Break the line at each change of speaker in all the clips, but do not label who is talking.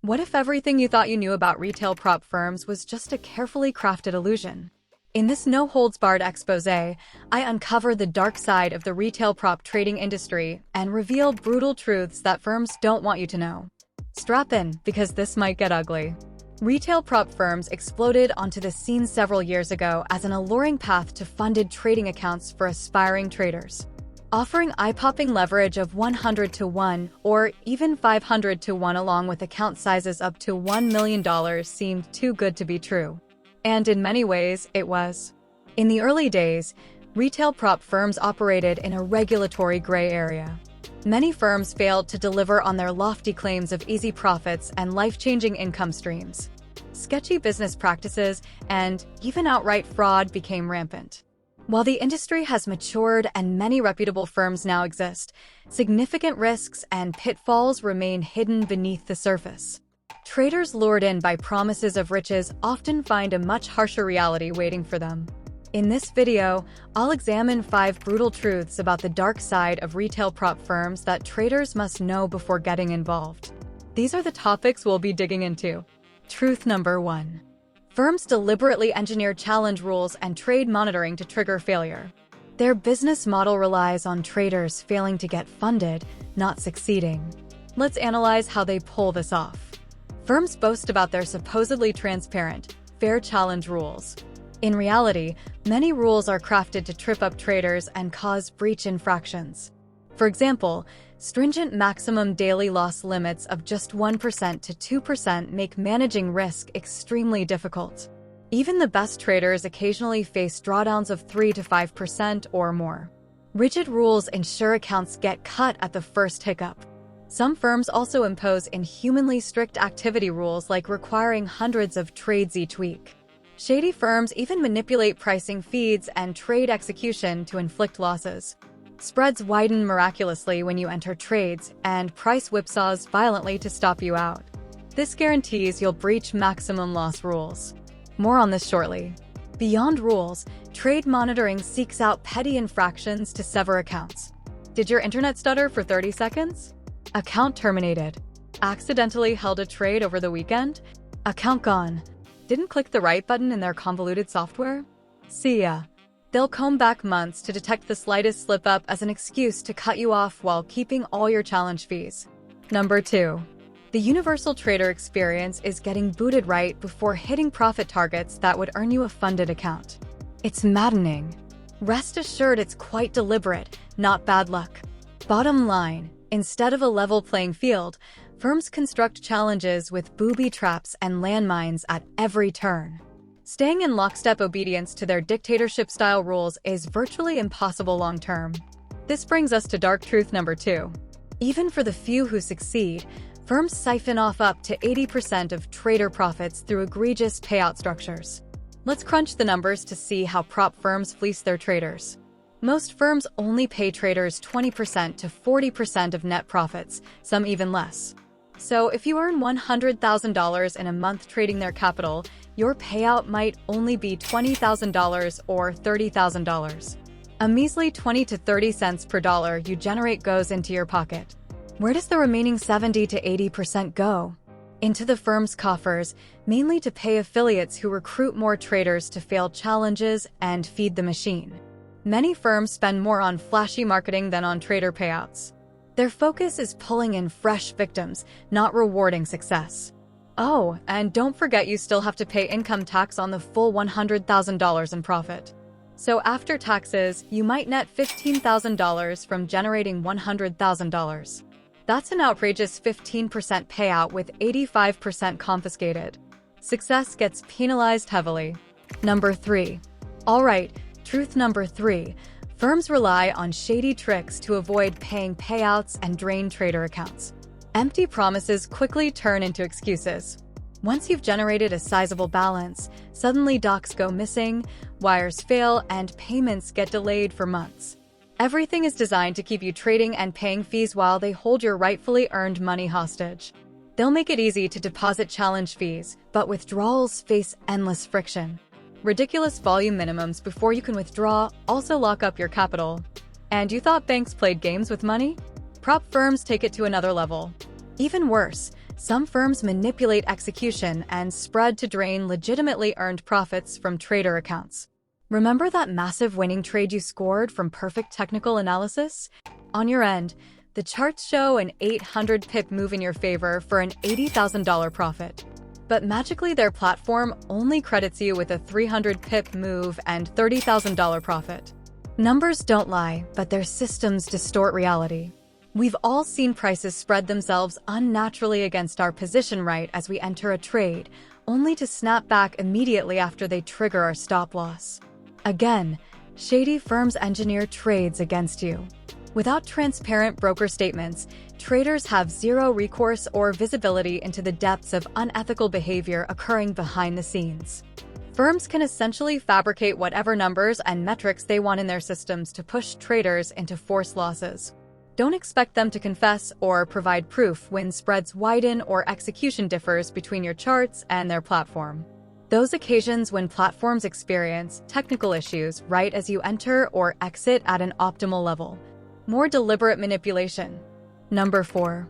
What if everything you thought you knew about retail prop firms was just a carefully crafted illusion? In this no-holds-barred exposé, I uncover the dark side of the retail prop trading industry and reveal brutal truths that firms don't want you to know. Strap in, because this might get ugly. Retail prop firms exploded onto the scene several years ago as an alluring path to funded trading accounts for aspiring traders. Offering eye-popping leverage of 100 to 1 or even 500 to 1 along with account sizes up to $1 million seemed too good to be true. And in many ways, it was. In the early days, retail prop firms operated in a regulatory gray area. Many firms failed to deliver on their lofty claims of easy profits and life-changing income streams. Sketchy business practices and even outright fraud became rampant. While the industry has matured and many reputable firms now exist, significant risks and pitfalls remain hidden beneath the surface. Traders lured in by promises of riches often find a much harsher reality waiting for them. In this video, I'll examine 5 brutal truths about the dark side of retail prop firms that traders must know before getting involved. These are the topics we'll be digging into. Truth number 1. Firms deliberately engineer challenge rules and trade monitoring to trigger failure. Their business model relies on traders failing to get funded, not succeeding. Let's analyze how they pull this off. Firms boast about their supposedly transparent, fair challenge rules. In reality, many rules are crafted to trip up traders and cause breach infractions. For example, stringent maximum daily loss limits of just 1% to 2% make managing risk extremely difficult. Even the best traders occasionally face drawdowns of 3 to 5% or more. Rigid rules ensure accounts get cut at the first hiccup. Some firms also impose inhumanly strict activity rules like requiring hundreds of trades each week. Shady firms even manipulate pricing feeds and trade execution to inflict losses. Spreads widen miraculously when you enter trades, and price whipsaws violently to stop you out. This guarantees you'll breach maximum loss rules. More on this shortly. Beyond rules, trade monitoring seeks out petty infractions to sever accounts. Did your internet stutter for 30 seconds? Account terminated. Accidentally held a trade over the weekend? Account gone. Didn't click the right button in their convoluted software? See ya. They'll comb back months to detect the slightest slip-up as an excuse to cut you off while keeping all your challenge fees. Number 2. The universal trader experience is getting booted right before hitting profit targets that would earn you a funded account. It's maddening. Rest assured it's quite deliberate, not bad luck. Bottom line, instead of a level playing field, firms construct challenges with booby traps and landmines at every turn. Staying in lockstep obedience to their dictatorship-style rules is virtually impossible long-term. This brings us to dark truth number 2. Even for the few who succeed, firms siphon off up to 80% of trader profits through egregious payout structures. Let's crunch the numbers to see how prop firms fleece their traders. Most firms only pay traders 20% to 40% of net profits, some even less. So if you earn $100,000 in a month trading their capital, your payout might only be $20,000 or $30,000. A measly 20 to 30 cents per dollar you generate goes into your pocket. Where does the remaining 70 to 80% go? Into the firm's coffers, mainly to pay affiliates who recruit more traders to failed challenges and feed the machine. Many firms spend more on flashy marketing than on trader payouts. Their focus is pulling in fresh victims, not rewarding success. Oh, and don't forget you still have to pay income tax on the full $100,000 in profit. So after taxes, you might net $15,000 from generating $100,000. That's an outrageous 15% payout with 85% confiscated. Success gets penalized heavily. Number 3. All right, truth number 3. Firms rely on shady tricks to avoid paying payouts and drain trader accounts. Empty promises quickly turn into excuses. Once you've generated a sizable balance, suddenly docs go missing, wires fail, and payments get delayed for months. Everything is designed to keep you trading and paying fees while they hold your rightfully earned money hostage. They'll make it easy to deposit challenge fees, but withdrawals face endless friction. Ridiculous volume minimums before you can withdraw also lock up your capital. And you thought banks played games with money? Prop firms take it to another level. Even worse, Some firms manipulate execution and spread to drain legitimately earned profits from trader accounts. Remember that massive winning trade you scored from perfect technical analysis? On your end, the charts show an 800 pip move in your favor for an $80,000 profit. But magically their platform only credits you with a 300 pip move and $30,000 profit. Numbers don't lie, but their systems distort reality. We've all seen prices spread themselves unnaturally against our position right as we enter a trade, only to snap back immediately after they trigger our stop loss. Again, shady firms engineer trades against you. Without transparent broker statements, traders have zero recourse or visibility into the depths of unethical behavior occurring behind the scenes. Firms can essentially fabricate whatever numbers and metrics they want in their systems to push traders into forced losses. Don't expect them to confess or provide proof when spreads widen or execution differs between your charts and their platform. Those occasions when platforms experience technical issues right as you enter or exit at an optimal level. More deliberate manipulation. Number 4.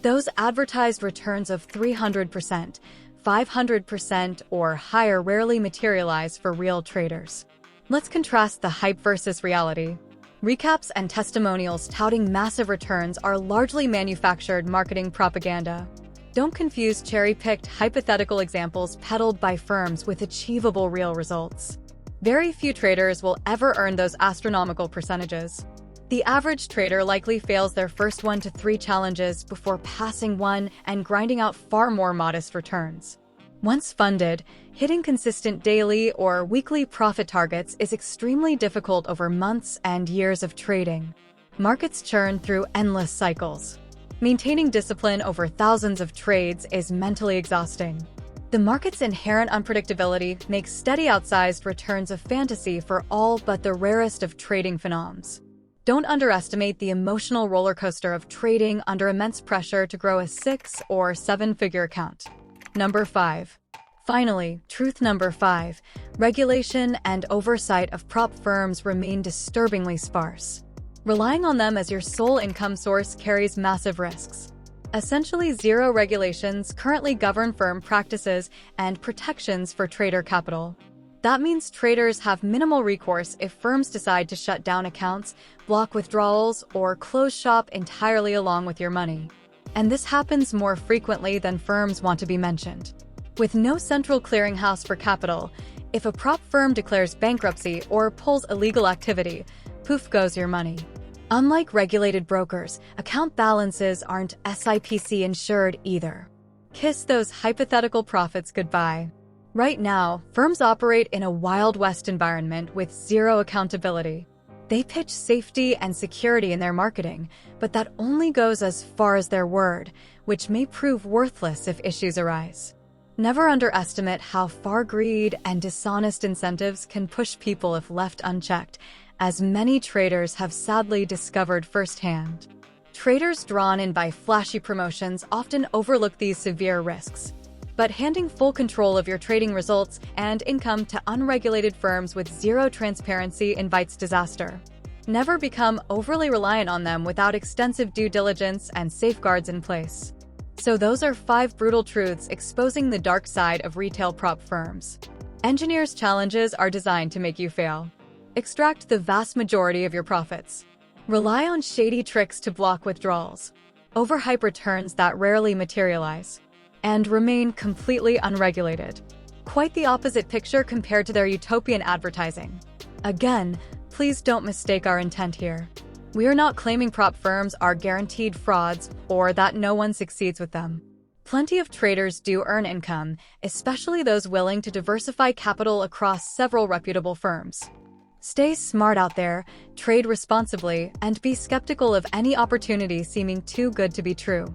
Those advertised returns of 300%, 500% or higher rarely materialize for real traders. Let's contrast the hype versus reality. Recaps and testimonials touting massive returns are largely manufactured marketing propaganda. Don't confuse cherry-picked hypothetical examples peddled by firms with achievable real results. Very few traders will ever earn those astronomical percentages. The average trader likely fails their first 1 to 3 challenges before passing one and grinding out far more modest returns. Once funded, hitting consistent daily or weekly profit targets is extremely difficult over months and years of trading. Markets churn through endless cycles. Maintaining discipline over thousands of trades is mentally exhausting. The market's inherent unpredictability makes steady outsized returns a fantasy for all but the rarest of trading phenoms. Don't underestimate the emotional roller coaster of trading under immense pressure to grow a 6- or 7-figure account. Number 5. Finally, truth number 5. Regulation and oversight of prop firms remain disturbingly sparse. Relying on them as your sole income source carries massive risks. Essentially, zero regulations currently govern firm practices and protections for trader capital. That means traders have minimal recourse if firms decide to shut down accounts, block withdrawals, or close shop entirely along with your money. And this happens more frequently than firms want to be mentioned. With no central clearinghouse for capital, if a prop firm declares bankruptcy or pulls illegal activity, poof goes your money. Unlike regulated brokers, account balances aren't SIPC insured either. Kiss those hypothetical profits goodbye. Right now, firms operate in a Wild West environment with zero accountability. They pitch safety and security in their marketing, but that only goes as far as their word, which may prove worthless if issues arise. Never underestimate how far greed and dishonest incentives can push people if left unchecked, as many traders have sadly discovered firsthand. Traders drawn in by flashy promotions often overlook these severe risks. But handing full control of your trading results and income to unregulated firms with zero transparency invites disaster. Never become overly reliant on them without extensive due diligence and safeguards in place. So those are 5 brutal truths exposing the dark side of retail prop firms. Engineers' challenges are designed to make you fail. Extract the vast majority of your profits. Rely on shady tricks to block withdrawals. Overhype returns that rarely materialize. And remain completely unregulated. Quite the opposite picture compared to their utopian advertising. Again, please don't mistake our intent here. We are not claiming prop firms are guaranteed frauds or that no one succeeds with them. Plenty of traders do earn income, especially those willing to diversify capital across several reputable firms. Stay smart out there, trade responsibly, and be skeptical of any opportunity seeming too good to be true.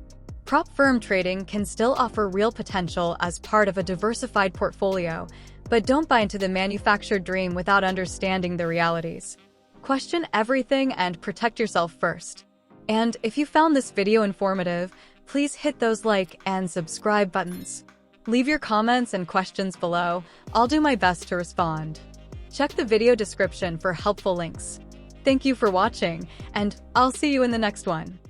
Prop firm trading can still offer real potential as part of a diversified portfolio, but don't buy into the manufactured dream without understanding the realities. Question everything and protect yourself first. And if you found this video informative, please hit those like and subscribe buttons. Leave your comments and questions below. I'll do my best to respond. Check the video description for helpful links. Thank you for watching, and I'll see you in the next one.